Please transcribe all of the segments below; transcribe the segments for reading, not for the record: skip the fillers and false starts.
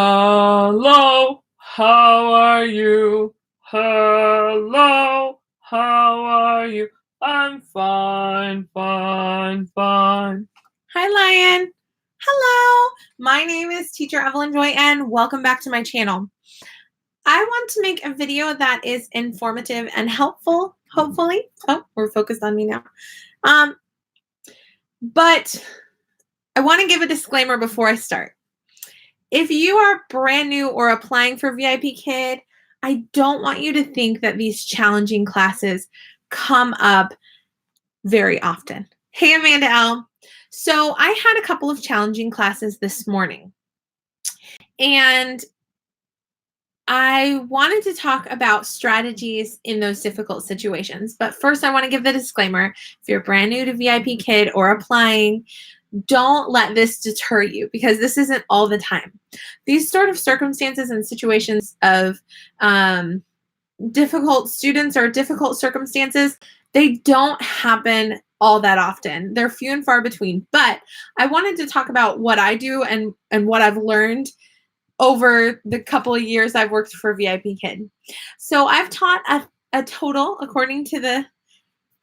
Hello, how are you? Hello, how are you? I'm fine, fine, fine. Hi, Lion. Hello. My name is Teacher Evelyn Joy, and welcome back to my channel. I want to make a video that is informative and helpful, hopefully. Oh, we're focused on me now. But I want to give a disclaimer before I start. If you are brand new or applying for VIPKID, I don't want you to think that these challenging classes come up very often. Hey, Amanda L. So I had a couple of challenging classes this morning, and I wanted to talk about strategies in those difficult situations. But first, I want to give the disclaimer. If you're brand new to VIPKID or applying, don't let this deter you, because this isn't all the time. These sort of circumstances and situations of difficult students or difficult circumstances, they don't happen all that often. They're few and far between. But I wanted to talk about what I do and what I've learned over the couple of years I've worked for VIPKID. So I've taught a total, according to the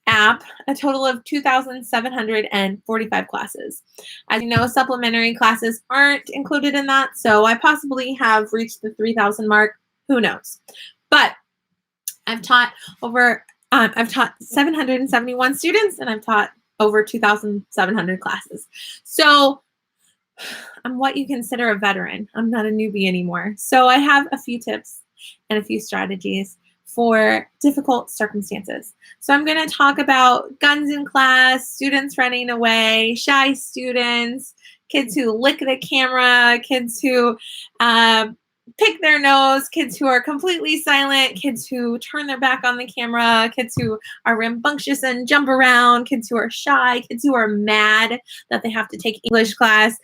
app, a total of 2,745 classes. As you know, supplementary classes aren't included in that, so I possibly have reached the 3,000 mark. Who knows? But I've taught 771 students, and I've taught over 2,700 classes. So I'm what you consider a veteran. I'm not a newbie anymore. So I have a few tips and a few strategies for difficult circumstances. So I'm going to talk about guns in class, students running away, shy students, kids who lick the camera, kids who pick their nose, kids who are completely silent, kids who turn their back on the camera, kids who are rambunctious and jump around, kids who are shy, kids who are mad that they have to take English class,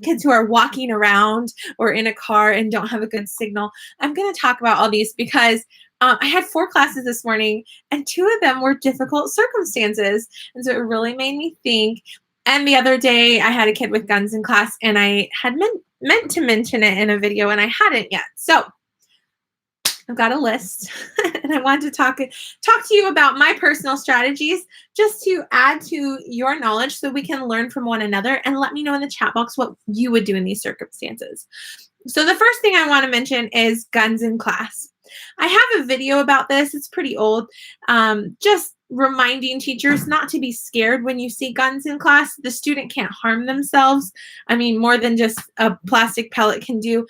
kids who are walking around or in a car and don't have a good signal. I'm going to talk about all these because I had 4 classes this morning, and 2 of them were difficult circumstances. And so it really made me think. And the other day, I had a kid with guns in class, and I had meant to mention it in a video, and I hadn't yet. So I've got a list, and I wanted to talk to you about my personal strategies just to add to your knowledge so we can learn from one another, and let me know in the chat box what you would do in these circumstances. So the first thing I want to mention is guns in class. I have a video about this. It's pretty old. Just reminding teachers not to be scared when you see guns in class. The student can't harm themselves. I mean, more than just a plastic pellet can do,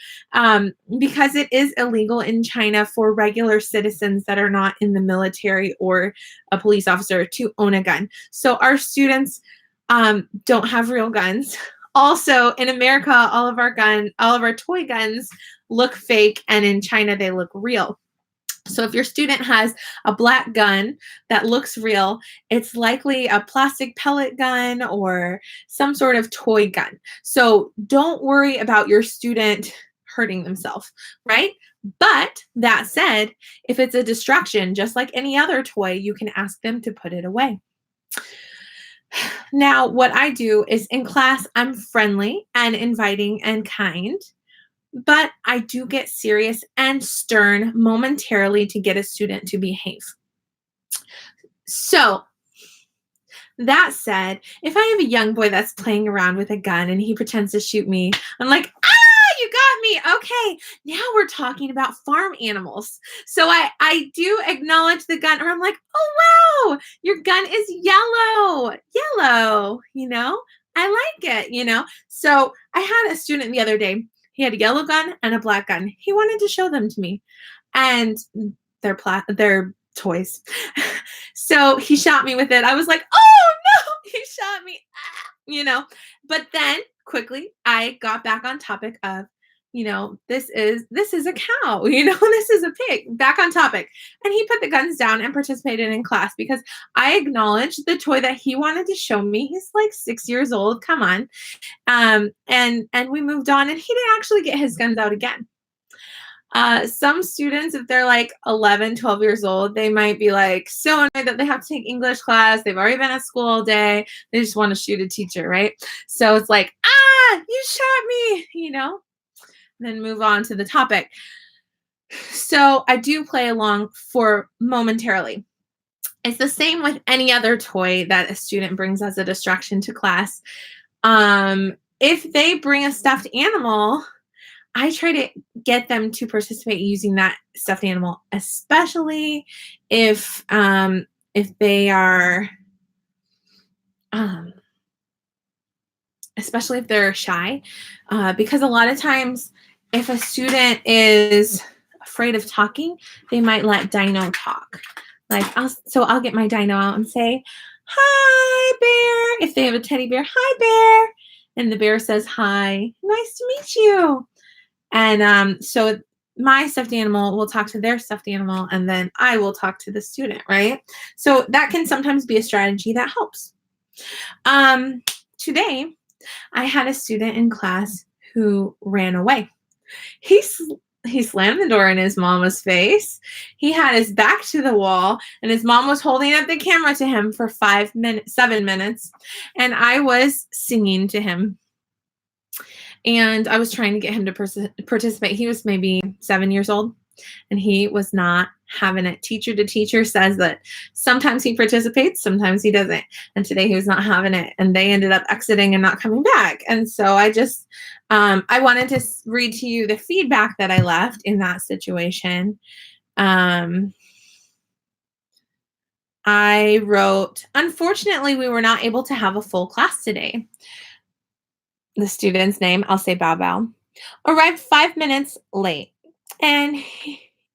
because it is illegal in China for regular citizens that are not in the military or a police officer to own a gun. So our students don't have real guns. Also, in America, all of our toy guns look fake, and in China, they look real. So if your student has a black gun that looks real, it's likely a plastic pellet gun or some sort of toy gun. So don't worry about your student hurting themselves, right? But that said, if it's a distraction, just like any other toy, you can ask them to put it away. Now, what I do is in class, I'm friendly and inviting and kind, but I do get serious and stern momentarily to get a student to behave. So that said, if I have a young boy that's playing around with a gun and he pretends to shoot me, I'm like, you got me. Okay, now we're talking about farm animals. So I do acknowledge the gun, or I'm like, oh, wow, your gun is yellow, I like it, So I had a student the other day. He had a yellow gun and a black gun. He wanted to show them to me, and they're toys. So he shot me with it. I was like, oh no, he shot me, But then quickly I got back on topic of, this is a cow, this is a pig, back on topic. And he put the guns down and participated in class because I acknowledged the toy that he wanted to show me. He's like 6 years old. Come on. And we moved on, and he didn't actually get his guns out again. Some students, if they're like 11, 12 years old, they might be like so annoyed that they have to take English class. They've already been at school all day. They just want to shoot a teacher, right? So it's like, you shot me, then move on to the topic. So I do play along for momentarily. It's the same with any other toy that a student brings as a distraction to class. If they bring a stuffed animal, I try to get them to participate using that stuffed animal, especially if they are, especially if they're shy, because a lot of times, if a student is afraid of talking, they might let Dino talk. Like, I'll get my Dino out and say, "Hi, bear." If they have a teddy bear, "Hi, bear," and the bear says, "Hi, nice to meet you." And so my stuffed animal will talk to their stuffed animal, and then I will talk to the student, right? So that can sometimes be a strategy that helps. Today, I had a student in class who ran away. He slammed the door in his mama's face. He had his back to the wall, and his mom was holding up the camera to him for 7 minutes, and I was singing to him. And I was trying to get him to participate. He was maybe 7 years old, and he was not having it. Teacher to teacher says that sometimes he participates, sometimes he doesn't. And today he was not having it, and they ended up exiting and not coming back. And so I just, I wanted to read to you the feedback that I left in that situation. I wrote, "Unfortunately, we were not able to have a full class today." The student's name, I'll say Bao Bao, arrived 5 minutes late, and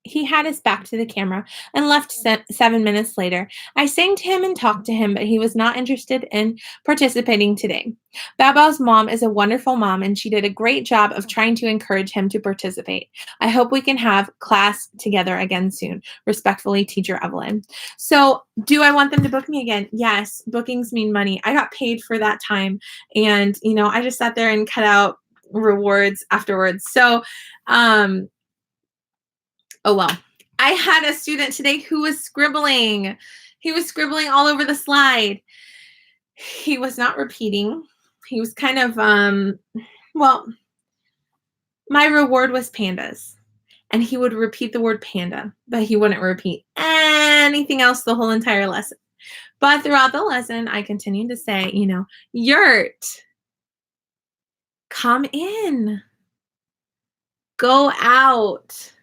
he had his back to the camera and left 7 minutes later. I sang to him and talked to him, but he was not interested in participating today. Bao Bao's mom is a wonderful mom, and she did a great job of trying to encourage him to participate. I hope we can have class together again soon. Respectfully, Teacher Evelyn. So, do I want them to book me again? Yes, bookings mean money. I got paid for that time, and I just sat there and cut out rewards afterwards. So, oh well. I had a student today who was scribbling. He was scribbling all over the slide. He was not repeating. He was kind of, well, my reward was pandas. And he would repeat the word panda, but he wouldn't repeat anything else the whole entire lesson. But throughout the lesson, I continued to say, yurt, come in, go out,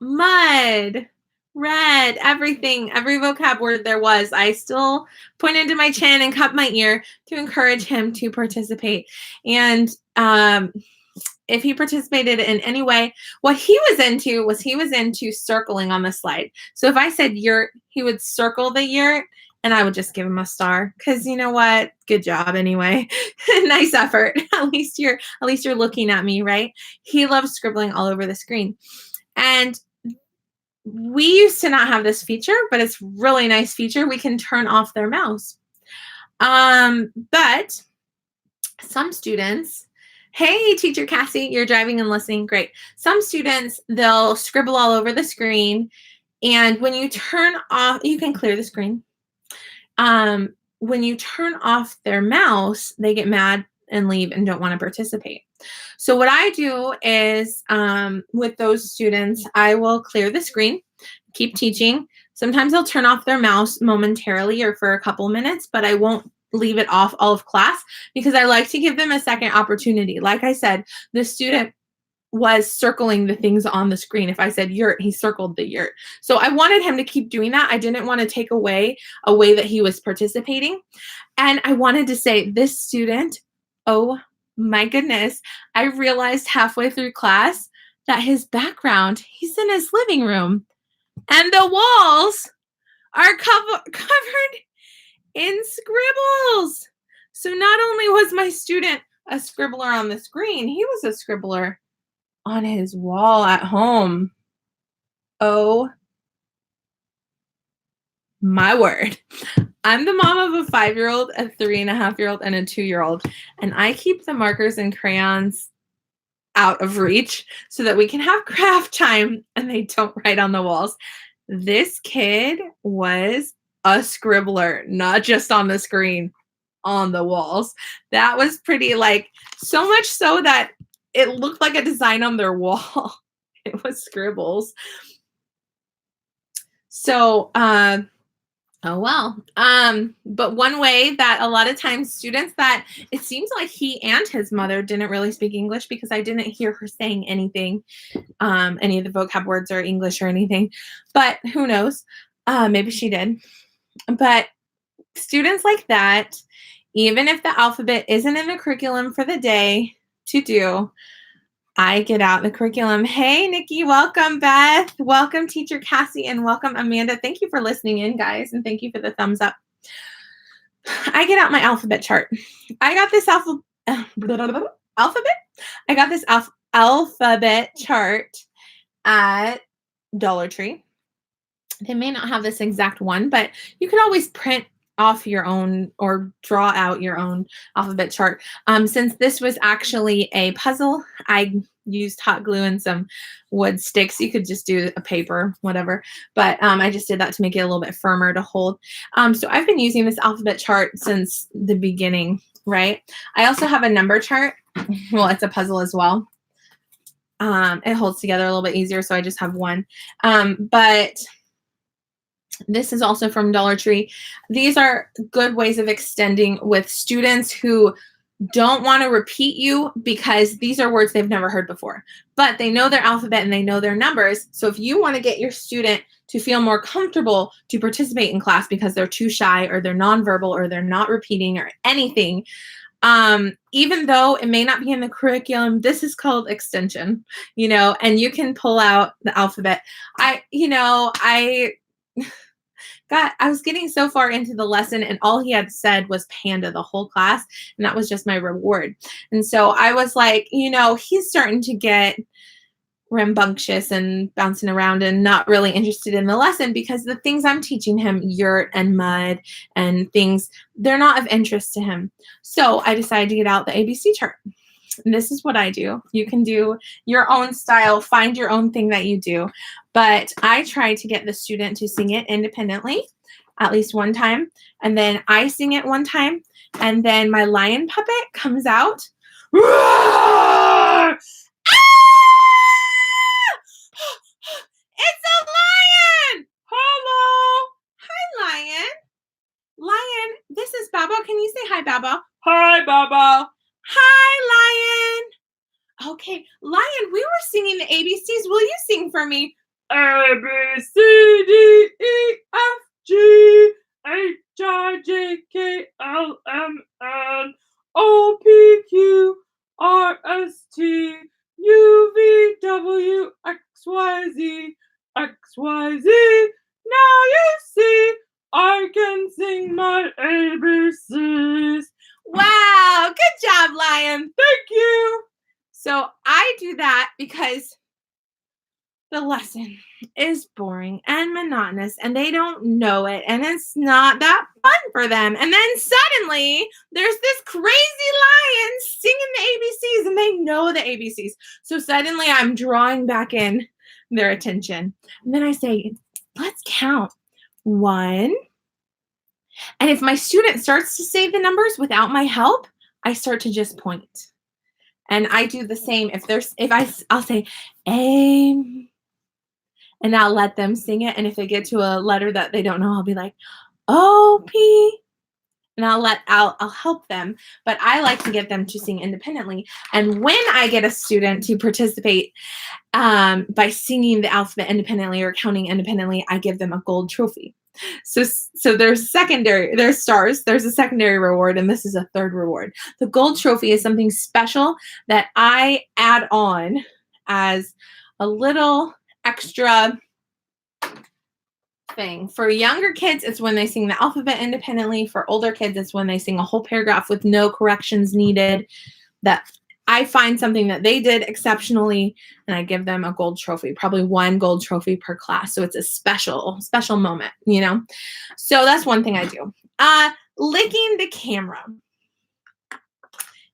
mud, red, everything, every vocab word there was. I still pointed to my chin and cupped my ear to encourage him to participate. And if he participated in any way, what he was into circling on the slide. So if I said yurt, he would circle the yurt, and I would just give him a star, because you know what? Good job anyway. Nice effort. At least you're looking at me, right? He loves scribbling all over the screen. And we used to not have this feature, but it's a really nice feature. We can turn off their mouse. But some students, hey, Teacher Cassie, you're driving and listening. Great. Some students, they'll scribble all over the screen. And when you turn off, you can clear the screen. When you turn off their mouse, they get mad and leave and don't want to participate. So what I do is, with those students, I will clear the screen, keep teaching. Sometimes I'll turn off their mouse momentarily or for a couple minutes, but I won't leave it off all of class, because I like to give them a second opportunity. Like I said, the student was circling the things on the screen. If I said yurt, he circled the yurt. So I wanted him to keep doing that. I didn't want to take away a way that he was participating. And I wanted to say, this student, oh my goodness, I realized halfway through class that his background, he's in his living room, and the walls are covered in scribbles. So not only was my student a scribbler on the screen, he was a scribbler on his wall at home. Oh my word. I'm the mom of a 5-year-old, a 3.5-year-old, and a 2-year-old. And I keep the markers and crayons out of reach so that we can have craft time and they don't write on the walls. This kid was a scribbler, not just on the screen, on the walls. That was pretty, so much so that it looked like a design on their wall. It was scribbles. So, oh well. But one way that a lot of times students that it seems like he and his mother didn't really speak English because I didn't hear her saying anything, any of the vocab words or English or anything, but who knows? Maybe she did. But students like that, even if the alphabet isn't in the curriculum for the day to do, I get out the curriculum. Hey, Nikki, welcome, Beth. Welcome, Teacher Cassie, and welcome, Amanda. Thank you for listening in, guys, and thank you for the thumbs up. I get out my alphabet chart. I got this alphabet. I got this alphabet chart at Dollar Tree. They may not have this exact one, but you can always print off your own or draw out your own alphabet chart. Since this was actually a puzzle, I used hot glue and some wood sticks. You could just do a paper, whatever. But I just did that to make it a little bit firmer to hold. So I've been using this alphabet chart since the beginning, right? I also have a number chart. Well, it's a puzzle as well. It holds together a little bit easier, so I just have one. But this is also from Dollar Tree. These are good ways of extending with students who don't want to repeat you because these are words they've never heard before, but they know their alphabet and they know their numbers. So if you want to get your student to feel more comfortable to participate in class because they're too shy or they're nonverbal or they're not repeating or anything, even though it may not be in the curriculum, this is called extension, and you can pull out the alphabet. I was getting so far into the lesson and all he had said was panda the whole class. And that was just my reward. And so I was like, he's starting to get rambunctious and bouncing around and not really interested in the lesson because the things I'm teaching him, yurt and mud and things, they're not of interest to him. So I decided to get out the ABC chart. And this is what I do. You can do your own style, find your own thing that you do. But I try to get the student to sing it independently at least one time. And then I sing it one time. And then my lion puppet comes out. Roar! Ah! It's a lion! Hello! Hi, lion. Lion, this is Babo. Can you say hi, Babo? Hi, Baba. Hi, Lion. Okay, Lion, we were singing the ABCs. Will you sing for me? A, B, C, D, E, F, G, H, I, J, K, L, M, N, O, P, Q, R, S, T, U, V, W, X, Y, Z, X, Y, Z. Now you see, I can sing my ABCs. Wow, good job, Lion. Thank you. So I do that because the lesson is boring and monotonous and they don't know it and it's not that fun for them. And then suddenly there's this crazy lion singing the ABCs and they know the ABCs. So suddenly I'm drawing back in their attention. And then I say, let's count. 1. And if my student starts to say the numbers without my help, I start to just point. And I do the same. I'll say A, and I'll let them sing it. And if they get to a letter that they don't know, I'll be like, O, P, and I'll help them. But I like to get them to sing independently. And when I get a student to participate by singing the alphabet independently or counting independently, I give them a gold trophy. So there's stars, there's a secondary reward, and this is a third reward. The gold trophy is something special that I add on as a little extra thing. For younger kids, it's when they sing the alphabet independently. For older kids, it's when they sing a whole paragraph with no corrections needed. That I find something that they did exceptionally, and I give them a gold trophy, probably 1 gold trophy per class. So it's a special moment, So that's one thing I do. Licking the camera.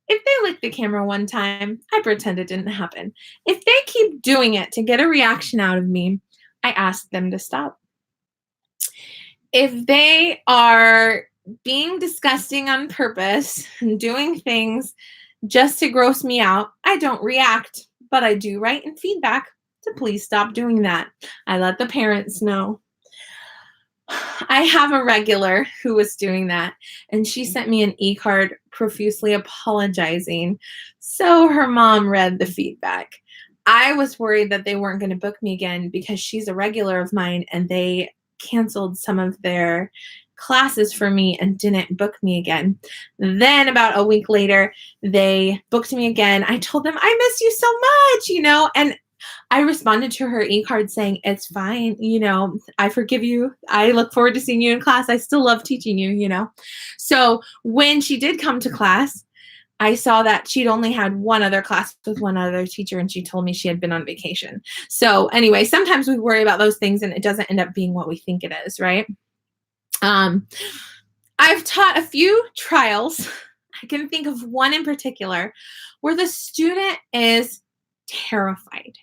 If they lick the camera one time, I pretend it didn't happen. If they keep doing it to get a reaction out of me, I ask them to stop. If they are being disgusting on purpose and doing things Just to gross me out, I don't react, but I do write in feedback to please stop doing that. I let the parents know. I have a regular who was doing that, and she sent me an e-card profusely apologizing. So her mom read the feedback. I was worried that they weren't going to book me again because she's a regular of mine, and they canceled some of their classes for me and didn't book me again. Then about a week later, they booked me again. I told them, I miss you so much, and I responded to her e-card saying, it's fine. I forgive you. I look forward to seeing you in class. I still love teaching you. So when she did come to class, I saw that she'd only had one other class with one other teacher, and she told me she had been on vacation. So anyway, sometimes we worry about those things and it doesn't end up being what we think it is, right? I've taught a few trials. I can think of one in particular where the student is terrified.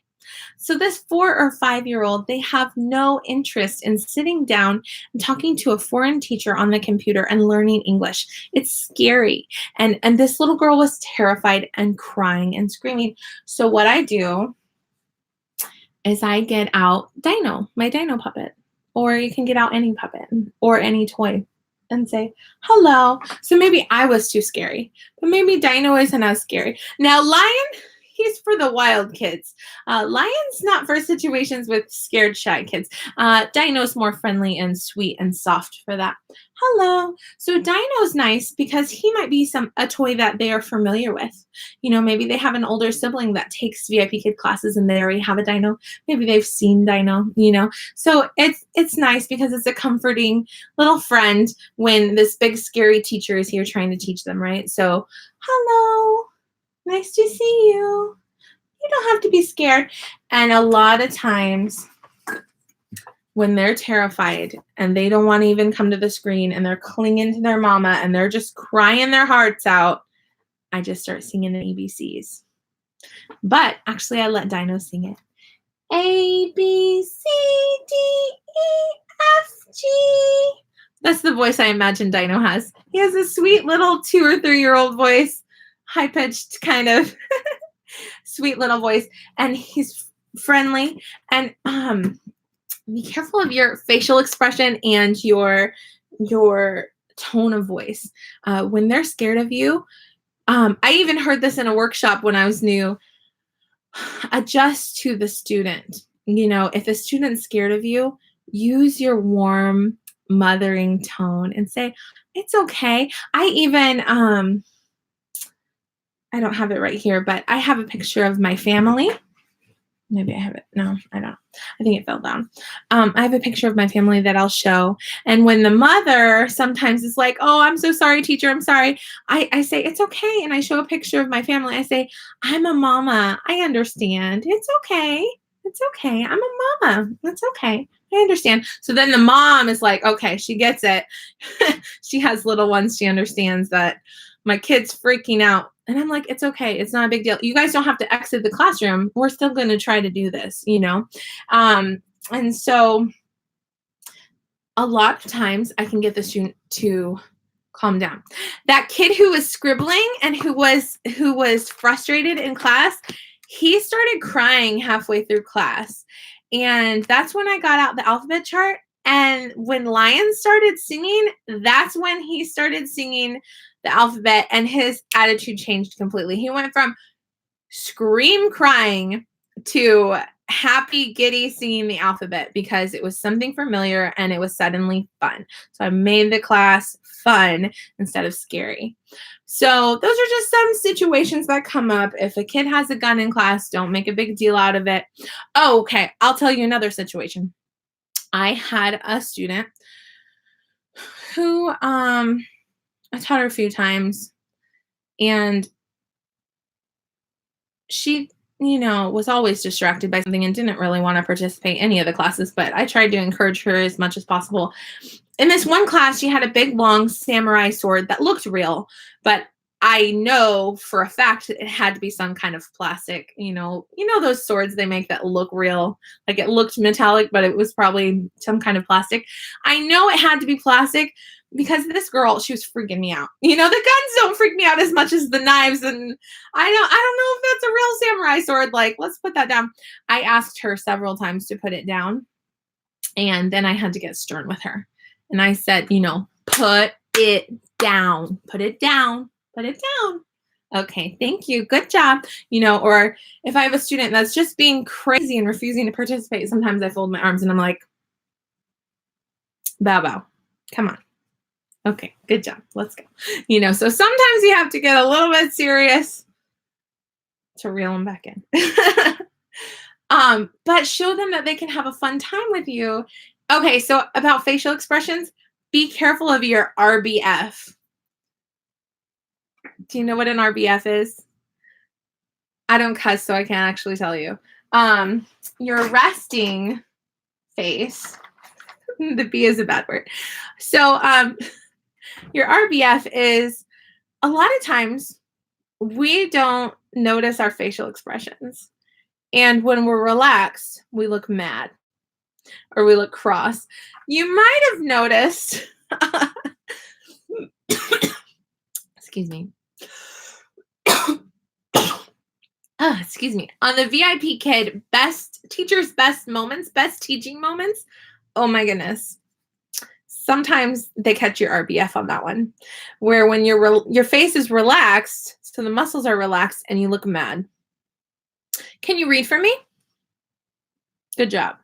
So this 4 or 5-year-old, they have no interest in sitting down and talking to a foreign teacher on the computer and learning English. It's scary. And this little girl was terrified and crying and screaming. So what I do is I get out Dino, my Dino puppet, or you can get out any puppet or any toy and say, hello. So maybe I was too scary, but maybe Dino isn't as scary. Now, Lion, he's for the wild kids. Lion's not for situations with scared, shy kids. Dino's more friendly and sweet and soft for that. Hello. So Dino's nice because he might be a toy that they are familiar with. Maybe they have an older sibling that takes VIPKID classes and they already have a Dino. Maybe they've seen Dino, So it's nice because it's a comforting little friend when this big scary teacher is here trying to teach them, right? So, hello. Nice to see you. You don't have to be scared. And a lot of times when they're terrified and they don't want to even come to the screen and they're clinging to their mama and they're just crying their hearts out, I just start singing the ABCs. But actually, I let Dino sing it. A, B, C, D, E, F, G. That's the voice I imagine Dino has. He has a sweet little 2 or 3-year-old voice. High-pitched kind of sweet little voice, and he's friendly. And be careful of your facial expression and your tone of voice when they're scared of you. I even heard this in a workshop when I was new. Adjust to the student. If a student's scared of you, use your warm mothering tone and say, it's okay. I even I don't have it right here, but I have a picture of my family. Maybe I have it. No, I don't. I think it fell down. I have a picture of my family that I'll show. And when the mother sometimes is like, oh, I'm so sorry, teacher, I'm sorry. I say, it's okay. And I show a picture of my family. I say, I'm a mama. I understand. It's okay. It's okay. I'm a mama. It's okay. I understand. So then the mom is like, okay, she gets it. She has little ones. She understands that my kid's freaking out. And I'm like, it's okay. It's not a big deal. You guys don't have to exit the classroom. We're still going to try to do this, And so a lot of times I can get the student to calm down. That kid who was scribbling and who was frustrated in class, he started crying halfway through class. And that's when I got out the alphabet chart. And when Lion started singing, that's when he started singing the alphabet, and his attitude changed completely. He went from scream crying to happy, giddy singing the alphabet because it was something familiar and it was suddenly fun. So I made the class fun instead of scary. So those are just some situations that come up. If a kid has a gun in class, don't make a big deal out of it. Oh, okay. I'll tell you another situation. I had a student who, I taught her a few times, and she, was always distracted by something and didn't really want to participate in any of the classes, but I tried to encourage her as much as possible. In this one class, she had a big, long samurai sword that looked real, but I know for a fact that it had to be some kind of plastic, those swords they make that look real, like it looked metallic, but it was probably some kind of plastic. I know it had to be plastic because this girl, she was freaking me out. The guns don't freak me out as much as the knives, and I don't know if that's a real samurai sword. Like, let's put that down. I asked her several times to put it down, and then I had to get stern with her. And I said, put it down, put it down, put it down. Okay, thank you. Good job. Or if I have a student that's just being crazy and refusing to participate, sometimes I fold my arms and I'm like, bow, bow. Come on. Okay, good job. Let's go. So sometimes you have to get a little bit serious to reel them back in. But show them that they can have a fun time with you. Okay, so about facial expressions, be careful of your RBF. Do you know what an RBF is? I don't cuss, so I can't actually tell you. Your resting face. The B is a bad word. So your RBF is, a lot of times we don't notice our facial expressions. And when we're relaxed, we look mad or we look cross. You might have noticed, excuse me. Excuse me. On the VIPKID best teachers, best moments, best teaching moments. Oh my goodness. Sometimes they catch your RBF on that one, where when your face is relaxed, so the muscles are relaxed and you look mad. Can you read for me? Good job.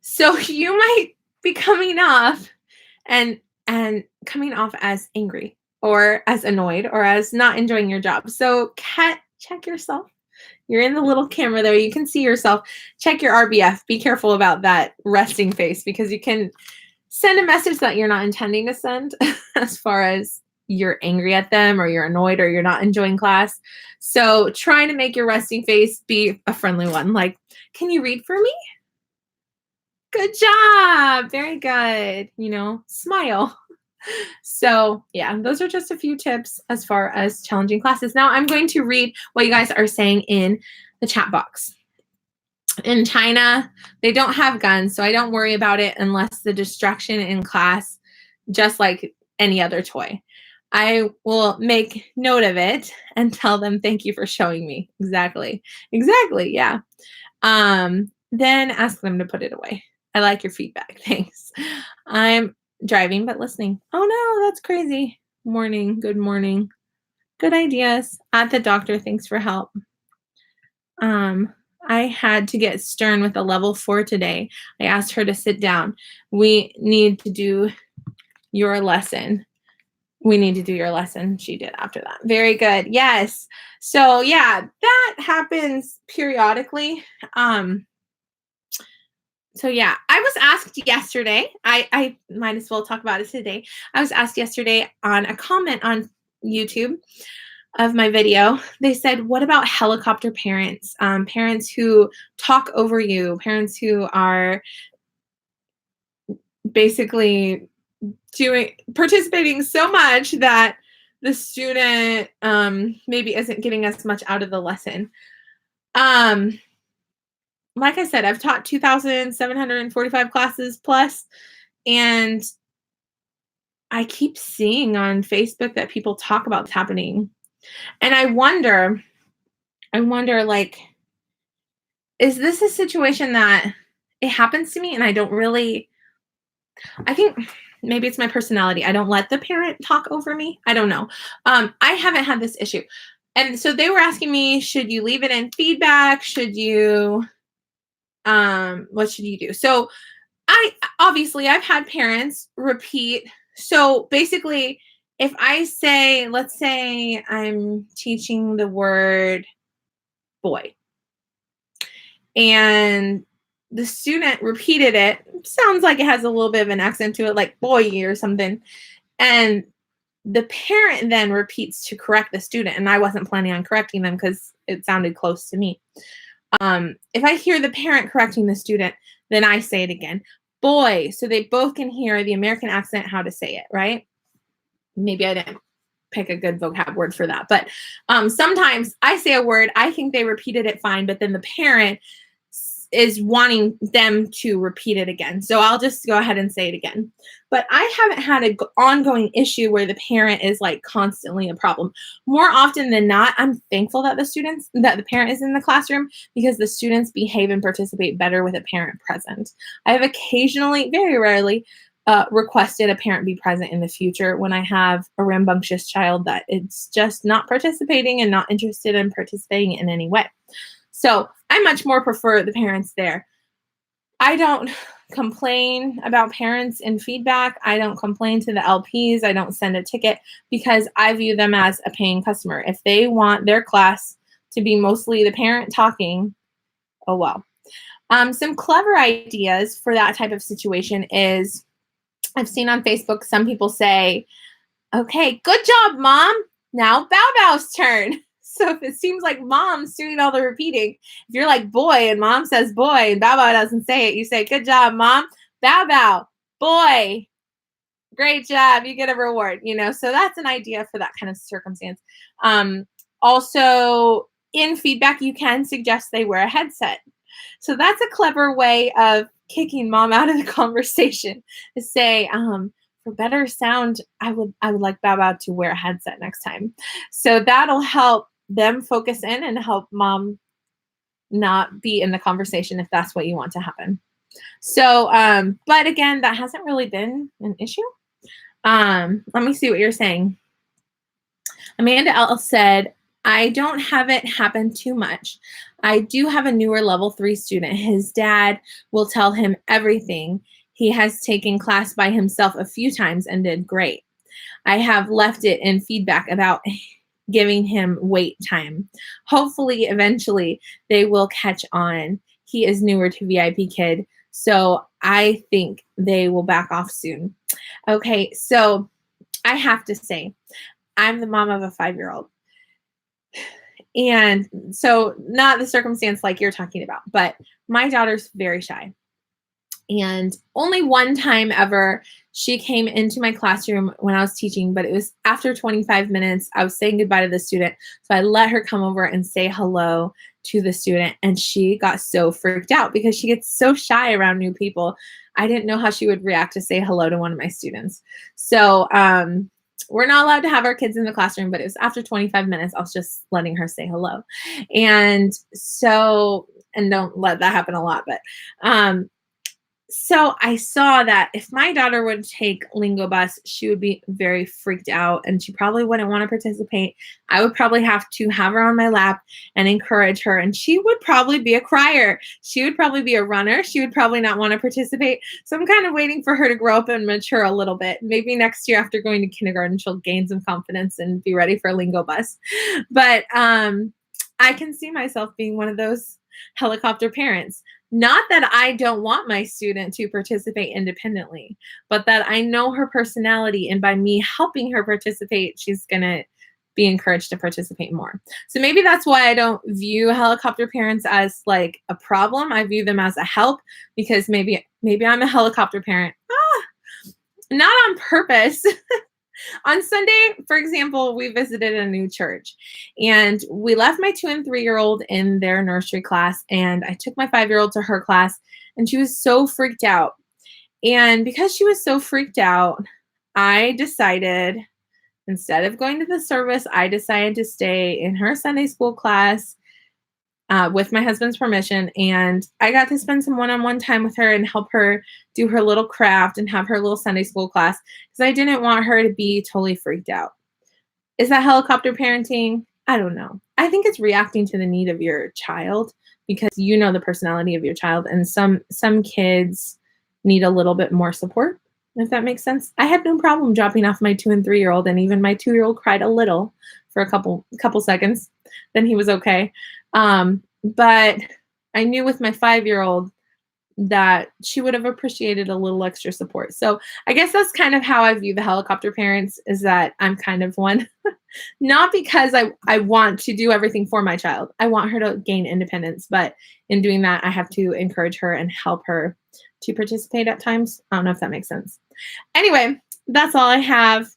So you might be coming off and coming off as angry or as annoyed or as not enjoying your job. So check yourself. You're in the little camera there. You can see yourself. Check your RBF. Be careful about that resting face, because you can send a message that you're not intending to send as far as you're angry at them or you're annoyed or you're not enjoying class. So try to make your resting face be a friendly one. Like, can you read for me? Good job. Very good. Smile. So yeah, those are just a few tips as far as challenging classes. Now I'm going to read what you guys are saying in the chat box. In China, they don't have guns, so I don't worry about it unless the distraction in class, just like any other toy. I will make note of it and tell them, thank you for showing me. Exactly, yeah. Then ask them to put it away. I like your feedback. Thanks. I'm driving but listening. Oh no, that's crazy. Morning. Good morning. Good ideas. At the doctor. Thanks for help. I had to get stern with a level 4 today. I asked her to sit down. We need to do your lesson. We need to do your lesson. She did after that. Very good. Yes. So yeah, that happens periodically. So yeah, I was asked yesterday, I might as well talk about it today. I was asked yesterday on a comment on YouTube of my video. They said, what about helicopter parents? Parents who talk over you, parents who are basically participating so much that the student maybe isn't getting as much out of the lesson. Like I said, I've taught 2,745 classes plus, and I keep seeing on Facebook that people talk about what's happening. And I wonder, like, is this a situation that it happens to me and I don't really, I think maybe it's my personality. I don't let the parent talk over me. I don't know. I haven't had this issue. And so they were asking me, should you leave it in feedback? Should you, what should you do? So I've had parents repeat. So basically, if I say, let's say I'm teaching the word boy, and the student repeated it, sounds like it has a little bit of an accent to it, like boy or something, and the parent then repeats to correct the student, and I wasn't planning on correcting them because it sounded close to me. If I hear the parent correcting the student, then I say it again, boy, so they both can hear the American accent, how to say it, right? Maybe I didn't pick a good vocab word for that, but sometimes I say a word, I think they repeated it fine, but then the parent is wanting them to repeat it again. So I'll just go ahead and say it again. But I haven't had an ongoing issue where the parent is like constantly a problem. More often than not, I'm thankful that the parent is in the classroom, because the students behave and participate better with a parent present. I have occasionally, very rarely, requested a parent be present in the future when I have a rambunctious child that it's just not participating and not interested in participating in any way. So I much more prefer the parents there. I don't complain about parents in feedback. I don't complain to the LPs. I don't send a ticket, because I view them as a paying customer. If they want their class to be mostly the parent talking, oh well. Some clever ideas for that type of situation is, I've seen on Facebook some people say, okay, good job, Mom. Now Bow Bow's turn. So if it seems like Mom's doing all the repeating, if you're like boy and Mom says boy and Bow Bow doesn't say it, you say, good job, Mom. Bow Bow, boy. Great job. You get a reward, So that's an idea for that kind of circumstance. Also, in feedback, you can suggest they wear a headset. So that's a clever way of kicking Mom out of the conversation, to say, for better sound, I would like Bow Bow to wear a headset next time. So that'll help them focus in and help Mom not be in the conversation, if that's what you want to happen. So, but again, that hasn't really been an issue. Let me see what you're saying. Amanda L said, I don't have it happen too much. I do have a newer level 3 student. His dad will tell him everything. He has taken class by himself a few times and did great. I have left it in feedback about giving him wait time. Hopefully, eventually, they will catch on. He is newer to VIPKID, so I think they will back off soon. Okay, so I have to say, I'm the mom of a 5-year-old. And so not the circumstance like you're talking about, but my daughter's very shy. And only one time ever she came into my classroom when I was teaching, but it was after 25 minutes. I was saying goodbye to the student. So I let her come over and say hello to the student. And she got so freaked out because she gets so shy around new people. I didn't know how she would react to say hello to one of my students. So, we're not allowed to have our kids in the classroom, but it was after 25 minutes, I was just letting her say hello. And so, and don't let that happen a lot, but, so I saw that if my daughter would take Lingo Bus, she would be very freaked out and she probably wouldn't want to participate. I would probably have to have her on my lap and encourage her, and she would probably be a crier. She would probably be a runner. She would probably not want to participate. So I'm kind of waiting for her to grow up and mature a little bit. Maybe next year after going to kindergarten, she'll gain some confidence and be ready for a Lingo Bus. But I can see myself being one of those helicopter parents. Not that I don't want my student to participate independently, but that I know her personality, and by me helping her participate, she's going to be encouraged to participate more. So maybe that's why I don't view helicopter parents as like a problem. I view them as a help, because maybe I'm a helicopter parent. Not on purpose. On Sunday, for example, we visited a new church, and we left my 2- and 3-year-old in their nursery class, and I took my 5-year-old to her class, and she was so freaked out. And because she was so freaked out, I decided, instead of going to the service, I decided to stay in her Sunday school class with my husband's permission. And I got to spend some one-on-one time with her and help her do her little craft and have her little Sunday school class, because I didn't want her to be totally freaked out. Is that helicopter parenting? I don't know. I think it's reacting to the need of your child, because you know the personality of your child, and some kids need a little bit more support, if that makes sense. I had no problem dropping off my 2- and 3-year-old, and even my 2-year-old cried a little for a couple seconds. Then he was okay. But I knew with my 5-year-old that she would have appreciated a little extra support. So I guess that's kind of how I view the helicopter parents, is that I'm kind of one, not because I want to do everything for my child. I want her to gain independence, but in doing that, I have to encourage her and help her to participate at times. I don't know if that makes sense. Anyway, that's all I have.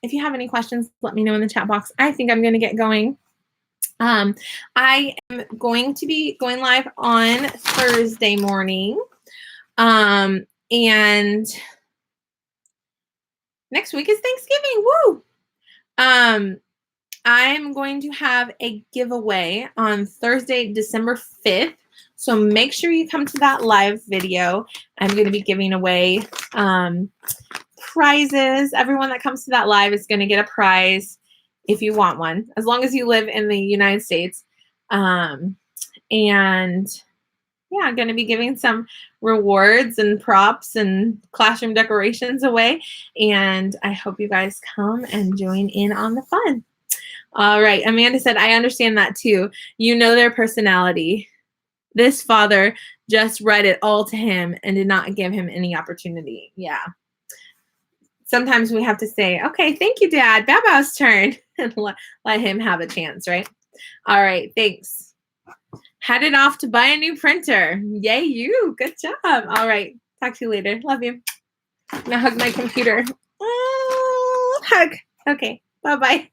If you have any questions, let me know in the chat box. I think I'm going to get going. I am going to be going live on Thursday morning. And next week is Thanksgiving. Woo! I'm going to have a giveaway on Thursday, December 5th. So make sure you come to that live video. I'm going to be giving away prizes. Everyone that comes to that live is going to get a prize if you want one, as long as you live in the United States. And yeah, I'm going to be giving some rewards and props and classroom decorations away. And I hope you guys come and join in on the fun. All right. Amanda said, I understand that too. You know their personality. This father just read it all to him and did not give him any opportunity. Yeah. Sometimes we have to say, okay, thank you, Dad. Baba's turn. And let him have a chance, right? All right. Thanks. Headed off to buy a new printer. Yay, you. Good job. All right. Talk to you later. Love you. I'm going to hug my computer. Hug. Okay. Bye-bye.